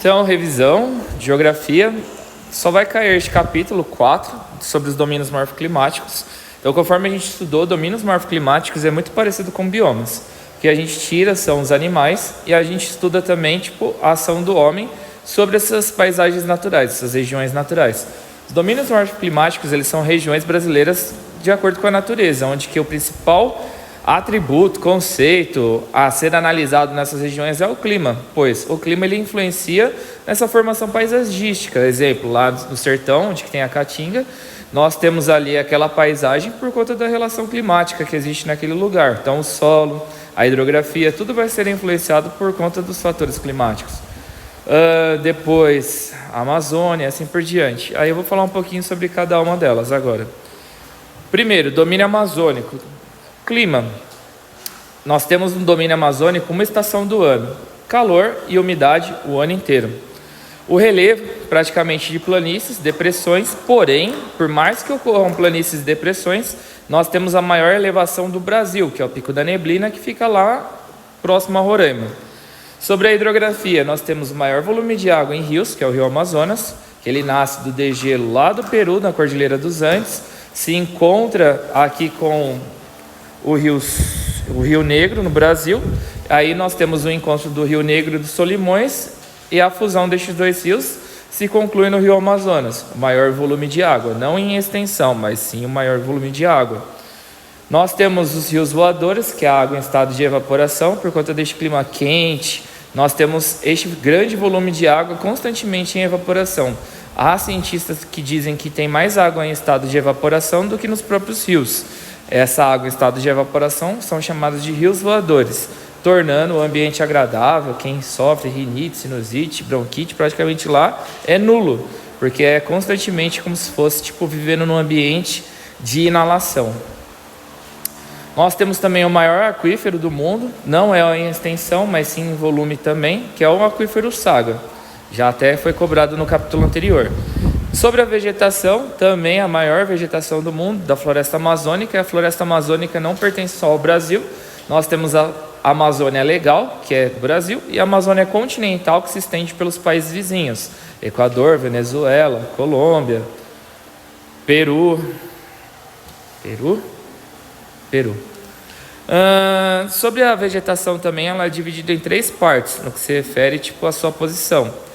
Então, revisão de geografia, só vai cair este capítulo 4 sobre os domínios morfoclimáticos. Então, conforme a gente estudou, domínios morfoclimáticos é muito parecido com biomas. O que a gente tira são os animais e a gente estuda também a ação do homem sobre essas paisagens naturais, essas regiões naturais. Os domínios morfoclimáticos, eles são regiões brasileiras de acordo com a natureza, onde que o principal atributo, conceito a ser analisado nessas regiões é o clima, pois o clima ele influencia nessa formação paisagística. Exemplo, lá no sertão, onde tem a caatinga, nós temos ali aquela paisagem por conta da relação climática que existe naquele lugar. Então o solo, a hidrografia, tudo vai ser influenciado por conta dos fatores climáticos. Depois a Amazônia, assim por diante. Aí eu vou falar um pouquinho sobre cada uma delas agora. Primeiro, domínio amazônico. Clima. Nós temos no domínio amazônico uma estação do ano, calor e umidade o ano inteiro. O relevo, praticamente de planícies, depressões, porém, por mais que ocorram planícies e depressões, nós temos a maior elevação do Brasil, que é o Pico da Neblina, que fica lá próximo a Roraima. Sobre a hidrografia, nós temos o maior volume de água em rios, que é o Rio Amazonas, que ele nasce do degelo lá do Peru, na Cordilheira dos Andes, se encontra aqui com o Rio Negro, no Brasil. Aí nós temos o encontro do Rio Negro e do Solimões, e a fusão destes dois rios se conclui no Rio Amazonas, o maior volume de água, não em extensão, mas sim o maior volume de água. Nós temos os rios voadores, que é a água em estado de evaporação, por conta deste clima quente. Nós temos este grande volume de água constantemente em evaporação. Há cientistas que dizem que tem mais água em estado de evaporação do que nos próprios rios. Essa água em estado de evaporação são chamados de rios voadores, tornando o ambiente agradável. Quem sofre rinite, sinusite, bronquite, praticamente lá é nulo, porque é constantemente como se fosse vivendo num ambiente de inalação. Nós temos também o maior aquífero do mundo, não é em extensão, mas sim em volume também, que é o aquífero Saga. Já até foi cobrado no capítulo anterior. Sobre a vegetação, também a maior vegetação do mundo, da floresta amazônica. A floresta amazônica não pertence só ao Brasil. Nós temos a Amazônia Legal, que é do Brasil, e a Amazônia Continental, que se estende pelos países vizinhos. Equador, Venezuela, Colômbia, Peru. Sobre a vegetação também, ela é dividida em 3 partes, no que se refere à sua posição.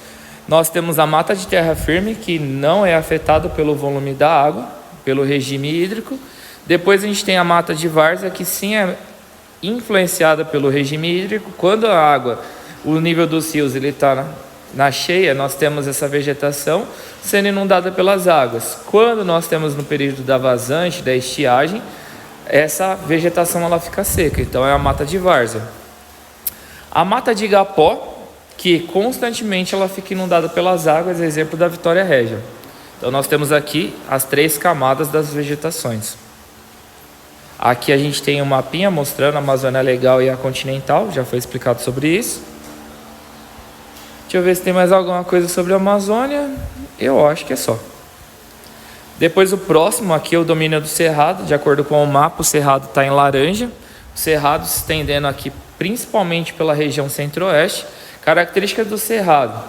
Nós temos a mata de terra firme, que não é afetada pelo volume da água, pelo regime hídrico. Depois a gente tem a mata de várzea, que sim é influenciada pelo regime hídrico. Quando a água, o nível dos rios está na cheia, nós temos essa vegetação sendo inundada pelas águas. Quando nós temos no período da vazante, da estiagem, essa vegetação ela fica seca, então é a mata de várzea. A mata de igapó, que constantemente ela fica inundada pelas águas, é exemplo da Vitória Régia. Então nós temos aqui as 3 camadas das vegetações. Aqui a gente tem um mapinha mostrando a Amazônia Legal e a Continental, já foi explicado sobre isso. Deixa eu ver se tem mais alguma coisa sobre a Amazônia. Eu acho que é só. Depois o próximo aqui é o domínio do Cerrado. De acordo com o mapa, o Cerrado está em laranja. O Cerrado se estendendo aqui principalmente pela região centro-oeste. Características do Cerrado: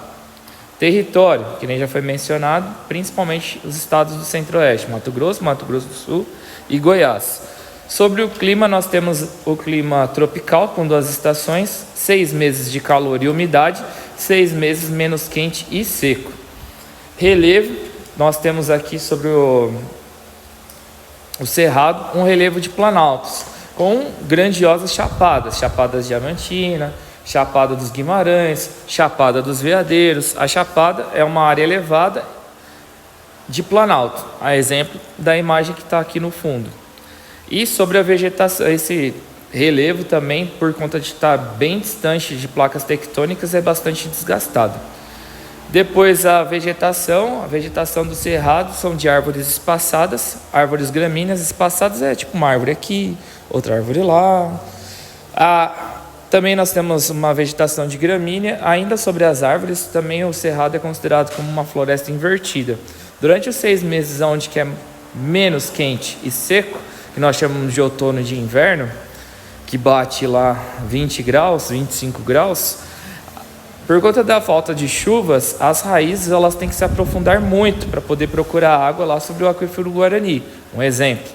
território, que nem já foi mencionado, principalmente os estados do centro-oeste, Mato Grosso do Sul e Goiás. Sobre o clima, nós temos o clima tropical com 2 estações, 6 meses de calor e umidade, 6 meses menos quente e seco. Relevo, nós temos aqui sobre o Cerrado um relevo de planaltos, com grandiosas chapadas, Chapada Diamantina, Chapada dos Guimarães, Chapada dos Veadeiros. A chapada é uma área elevada de planalto, a exemplo da imagem que está aqui no fundo. E sobre a vegetação, esse relevo também, por conta de estar bem distante de placas tectônicas, é bastante desgastado. Depois a vegetação do Cerrado são de árvores espaçadas, árvores gramíneas espaçadas, é tipo uma árvore aqui, outra árvore lá. Também nós temos uma vegetação de gramínea. Ainda sobre as árvores, também o Cerrado é considerado como uma floresta invertida. Durante os 6 meses onde que é menos quente e seco, que nós chamamos de outono e de inverno, que bate lá 20 graus, 25 graus, Por conta da falta de chuvas, as raízes elas têm que se aprofundar muito para poder procurar água lá sobre o aquífero Guarani. Um exemplo.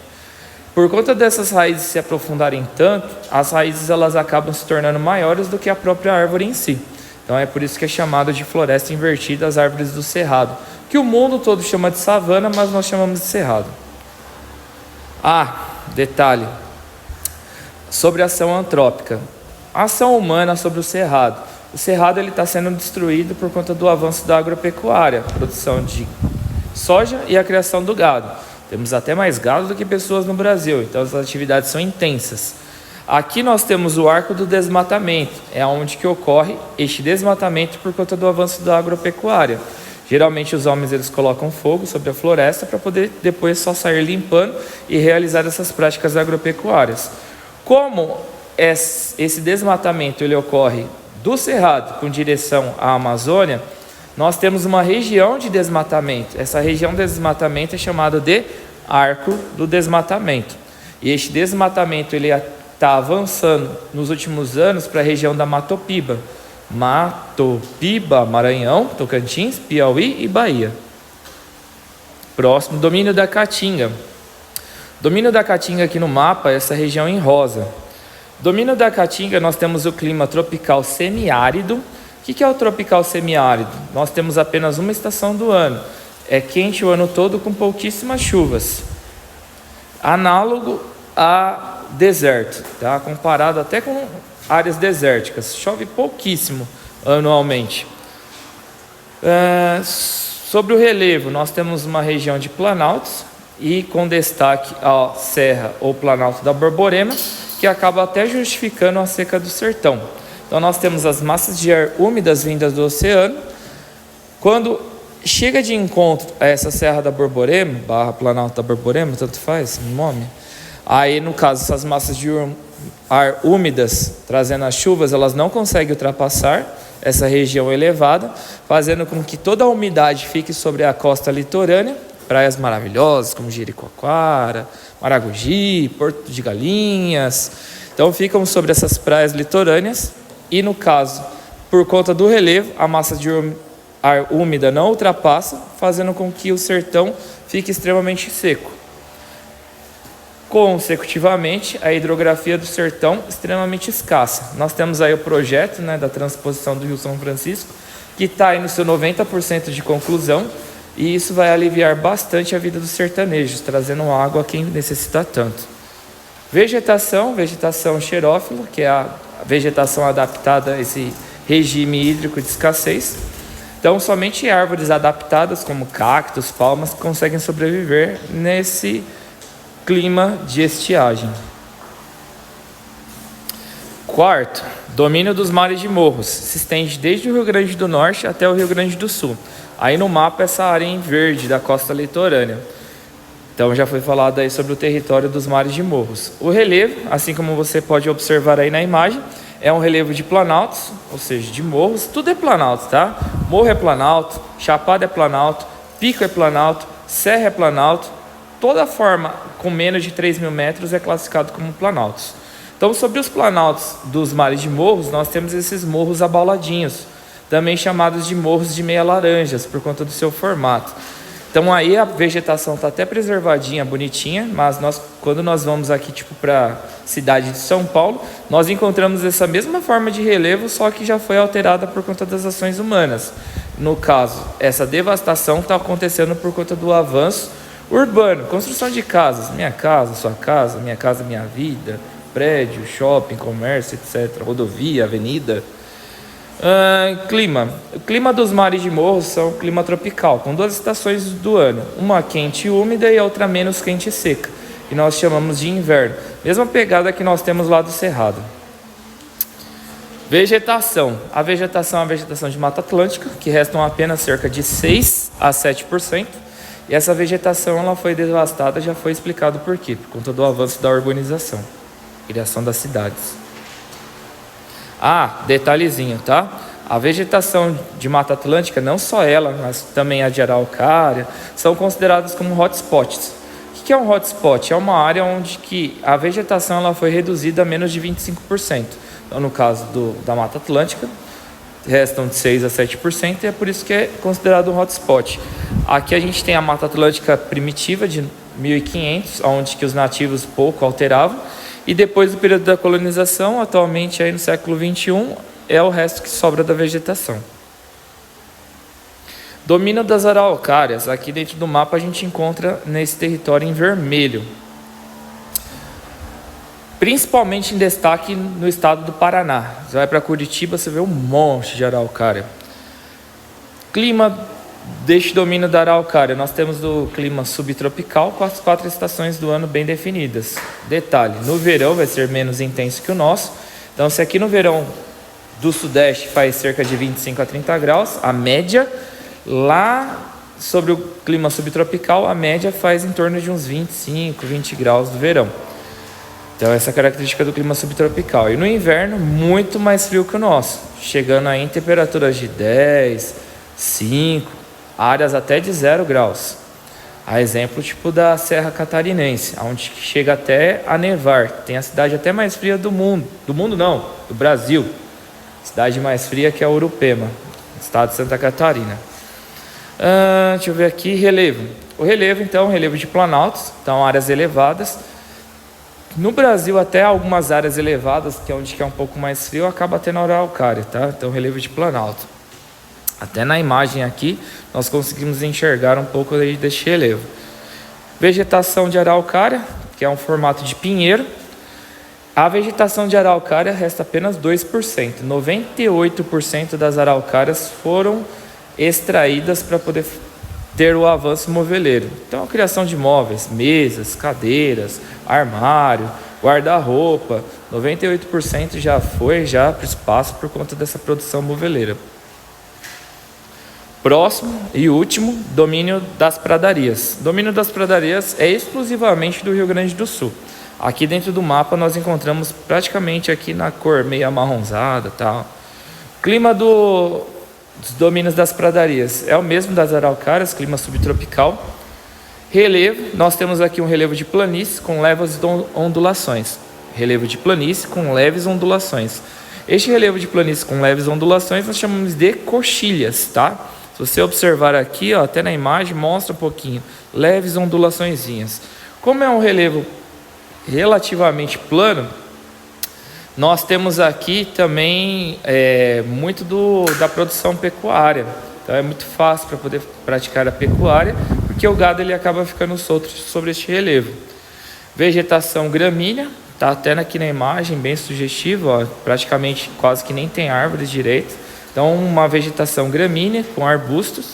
Por conta dessas raízes se aprofundarem tanto, as raízes elas acabam se tornando maiores do que a própria árvore em si. Então é por isso que é chamado de floresta invertida as árvores do cerrado, que o mundo todo chama de savana, mas nós chamamos de cerrado. Detalhe sobre a ação antrópica. A ação humana sobre o cerrado. O cerrado está sendo destruído por conta do avanço da agropecuária, produção de soja e a criação do gado. Temos até mais gado do que pessoas no Brasil, então as atividades são intensas. Aqui nós temos o arco do desmatamento, é onde que ocorre este desmatamento por conta do avanço da agropecuária. Geralmente os homens eles colocam fogo sobre a floresta para poder depois só sair limpando e realizar essas práticas agropecuárias. Como esse desmatamento ele ocorre do cerrado com direção à Amazônia, nós temos uma região de desmatamento. Essa região de desmatamento é chamada de arco do desmatamento. E este desmatamento ele está avançando nos últimos anos para a região da Matopiba. Matopiba, Maranhão, Tocantins, Piauí e Bahia. Próximo, domínio da Caatinga. Domínio da Caatinga aqui no mapa, essa região em rosa. Domínio da Caatinga, nós temos o clima tropical semiárido. O que é o tropical semiárido? Nós temos apenas uma estação do ano. É quente o ano todo com pouquíssimas chuvas. Análogo a deserto, tá? Comparado até com áreas desérticas. Chove pouquíssimo anualmente. Sobre o relevo, nós temos uma região de planaltos e com destaque a Serra ou Planalto da Borborema, que acaba até justificando a seca do sertão. Então nós temos as massas de ar úmidas vindas do oceano. Quando chega de encontro a essa Serra da Borborema, barra Planalto da Borborema, tanto faz o nome, aí no caso essas massas de ar úmidas trazendo as chuvas, elas não conseguem ultrapassar essa região elevada, fazendo com que toda a umidade fique sobre a costa litorânea, praias maravilhosas como Jericoacoara, Maragogi, Porto de Galinhas. Então ficam sobre essas praias litorâneas e no caso, por conta do relevo, a massa de ar úmida não ultrapassa, fazendo com que o sertão fique extremamente seco. Consecutivamente, a hidrografia do sertão extremamente escassa. Nós temos aí o projeto da transposição do Rio São Francisco, que está aí no seu 90% de conclusão, e isso vai aliviar bastante a vida dos sertanejos, trazendo água a quem necessita tanto. Vegetação xerófila, que é a vegetação adaptada a esse regime hídrico de escassez. Então, somente árvores adaptadas, como cactos, palmas, conseguem sobreviver nesse clima de estiagem. Quarto, domínio dos mares de morros. Se estende desde o Rio Grande do Norte até o Rio Grande do Sul. Aí no mapa essa área em verde da costa litorânea. Então já foi falado aí sobre o território dos mares de morros. O relevo, assim como você pode observar aí na imagem, é um relevo de planaltos, ou seja, de morros. Tudo é planalto, tá? Morro é planalto, chapada é planalto, pico é planalto, serra é planalto. Toda forma com menos de 3.000 metros é classificado como planaltos. Então, sobre os planaltos dos mares de morros, nós temos esses morros abauladinhos, também chamados de morros de meia laranjas, por conta do seu formato. Então aí a vegetação está até preservadinha, bonitinha, mas quando nós vamos aqui para a cidade de São Paulo, nós encontramos essa mesma forma de relevo, só que já foi alterada por conta das ações humanas. No caso, essa devastação está acontecendo por conta do avanço urbano, construção de casas, minha casa, sua casa, minha vida, prédio, shopping, comércio, etc., rodovia, avenida. Clima. O clima dos mares de morros são clima tropical, com duas estações do ano, uma quente e úmida e a outra menos quente e seca, que nós chamamos de inverno. Mesma pegada que nós temos lá do Cerrado. Vegetação. A vegetação é a vegetação de Mata Atlântica, que restam apenas cerca de 6 a 7%. E essa vegetação ela foi devastada, já foi explicado por quê, por conta do avanço da urbanização, criação das cidades. Detalhezinho, tá? A vegetação de Mata Atlântica, não só ela, mas também a de araucária, são consideradas como hotspots. O que é um hotspot? É uma área onde que a vegetação ela foi reduzida a menos de 25%. Então, no caso da Mata Atlântica, restam de 6 a 7%, e é por isso que é considerado um hotspot. Aqui a gente tem a Mata Atlântica primitiva de 1500, onde que os nativos pouco alteravam, e depois do período da colonização, atualmente aí no século 21, é o resto que sobra da vegetação. Domínio das araucárias. Aqui dentro do mapa a gente encontra nesse território em vermelho. Principalmente em destaque no estado do Paraná. Você vai para Curitiba, você vê um monte de araucária. Clima deste domínio da araucária. Nós temos o clima subtropical com as 4 estações do ano bem definidas. Detalhe, no verão vai ser menos intenso que o nosso. Então, se aqui no verão do sudeste faz cerca de 25 a 30 graus, a média, lá sobre o clima subtropical, a média faz em torno de uns 25, 20 graus do verão. Então, essa é a característica do clima subtropical. E no inverno, muito mais frio que o nosso, chegando aí em temperaturas de 10, 5, áreas até de 0 graus. A exemplo tipo da Serra Catarinense, onde chega até a nevar. Tem a cidade até mais fria do mundo. Do mundo não, do Brasil. Cidade mais fria que é Urupema, estado de Santa Catarina. Deixa eu ver aqui, relevo. O relevo, então, relevo de planaltos, então áreas elevadas. No Brasil, até algumas áreas elevadas, que é onde é um pouco mais frio, acaba tendo araucária, tá? Então, relevo de planalto. Até na imagem aqui, nós conseguimos enxergar um pouco deste relevo. Vegetação de araucária, que é um formato de pinheiro. A vegetação de araucária resta apenas 2%. 98% das araucárias foram extraídas para poder ter o avanço moveleiro. Então, a criação de móveis, mesas, cadeiras, armário, guarda-roupa, 98% já foi para o espaço por conta dessa produção moveleira. Próximo e último, domínio das pradarias. Domínio das pradarias é exclusivamente do Rio Grande do Sul. Aqui dentro do mapa nós encontramos praticamente aqui na cor meio amarronzada, tal. Clima dos domínios das pradarias é o mesmo das araucárias, clima subtropical. Relevo, nós temos aqui um relevo de planície com leves ondulações. Relevo de planície com leves ondulações. Este relevo de planície com leves ondulações nós chamamos de coxilhas, tá? Se você observar aqui, ó, até na imagem mostra um pouquinho, leves ondulaçõezinhas. Como é um relevo relativamente plano, nós temos aqui também muito da produção pecuária. Então é muito fácil para poder praticar a pecuária, porque o gado ele acaba ficando solto sobre este relevo. Vegetação gramínea, tá até aqui na imagem, bem sugestivo, ó, praticamente quase que nem tem árvores direito. Então uma vegetação gramínea com arbustos.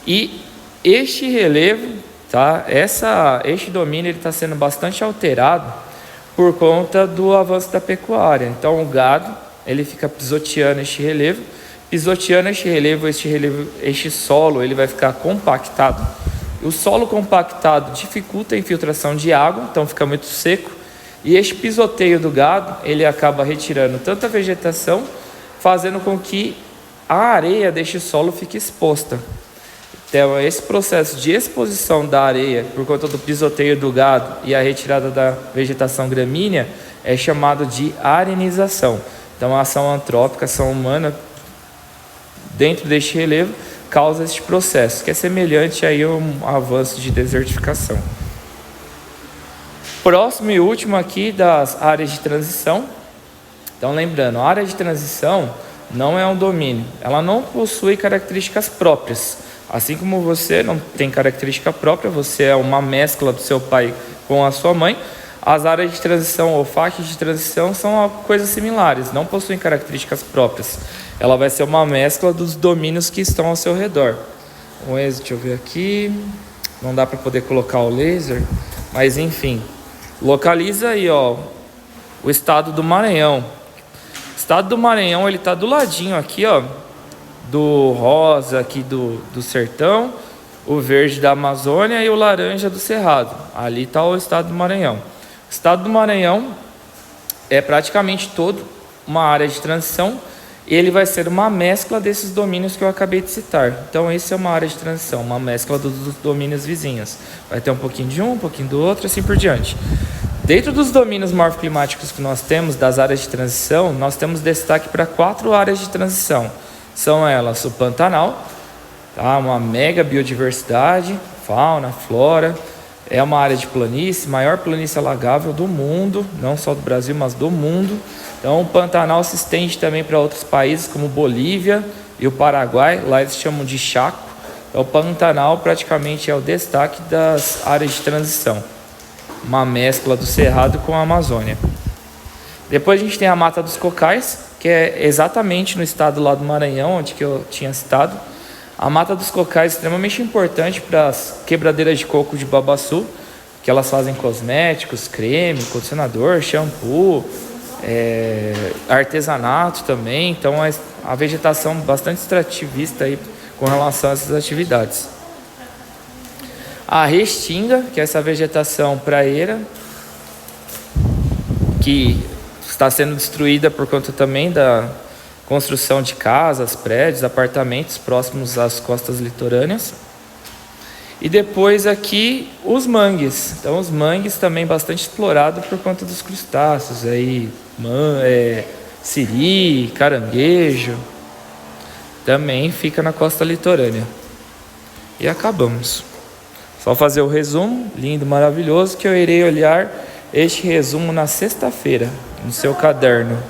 E este relevo, tá, este domínio está sendo bastante alterado por conta do avanço da pecuária. Então o gado ele fica pisoteando este relevo, este solo ele vai ficar compactado. O solo compactado dificulta a infiltração de água, então fica muito seco. E este pisoteio do gado ele acaba retirando tanta vegetação, fazendo com que a areia deste solo fique exposta. Então, esse processo de exposição da areia por conta do pisoteio do gado e a retirada da vegetação gramínea é chamado de arenização. Então, a ação antrópica, a ação humana, dentro deste relevo, causa este processo, que é semelhante aí a um avanço de desertificação. Próximo e último aqui das áreas de transição. Então, lembrando, a área de transição não é um domínio, ela não possui características próprias. Assim como você não tem característica própria, você é uma mescla do seu pai com a sua mãe, as áreas de transição ou faixas de transição são coisas similares, não possuem características próprias. Ela vai ser uma mescla dos domínios que estão ao seu redor. Deixa eu ver aqui, não dá para poder colocar o laser, mas enfim, localiza aí, ó, o estado do Maranhão. O estado do Maranhão ele está do ladinho aqui, ó, do rosa aqui do sertão, o verde da Amazônia e o laranja do Cerrado. Ali está o estado do Maranhão. O estado do Maranhão é praticamente todo uma área de transição e ele vai ser uma mescla desses domínios que eu acabei de citar. Então, esse é uma área de transição, uma mescla dos domínios vizinhos. Vai ter um pouquinho de um pouquinho do outro, assim por diante. Dentro dos domínios morfoclimáticos que nós temos, das áreas de transição, nós temos destaque para 4 áreas de transição. São elas o Pantanal, tá? Uma mega biodiversidade, fauna, flora. É uma área de planície, maior planície alagável do mundo, não só do Brasil, mas do mundo. Então o Pantanal se estende também para outros países como Bolívia e o Paraguai, lá eles chamam de Chaco. Então, o Pantanal praticamente é o destaque das áreas de transição. Uma mescla do Cerrado com a Amazônia. Depois a gente tem a Mata dos Cocais, que é exatamente no estado lá do Maranhão, onde que eu tinha citado. A Mata dos Cocais é extremamente importante para as quebradeiras de coco de Babaçu, que elas fazem cosméticos, creme, condicionador, shampoo, artesanato também. Então a vegetação bastante extrativista aí com relação a essas atividades. A Restinga, que é essa vegetação praieira, que está sendo destruída por conta também da construção de casas, prédios, apartamentos próximos às costas litorâneas. E depois aqui os mangues. Então os mangues também bastante explorados por conta dos crustáceos, aí, siri, caranguejo, também fica na costa litorânea. E acabamos. Só fazer o resumo, lindo, maravilhoso, que eu irei olhar este resumo na sexta-feira, no seu caderno.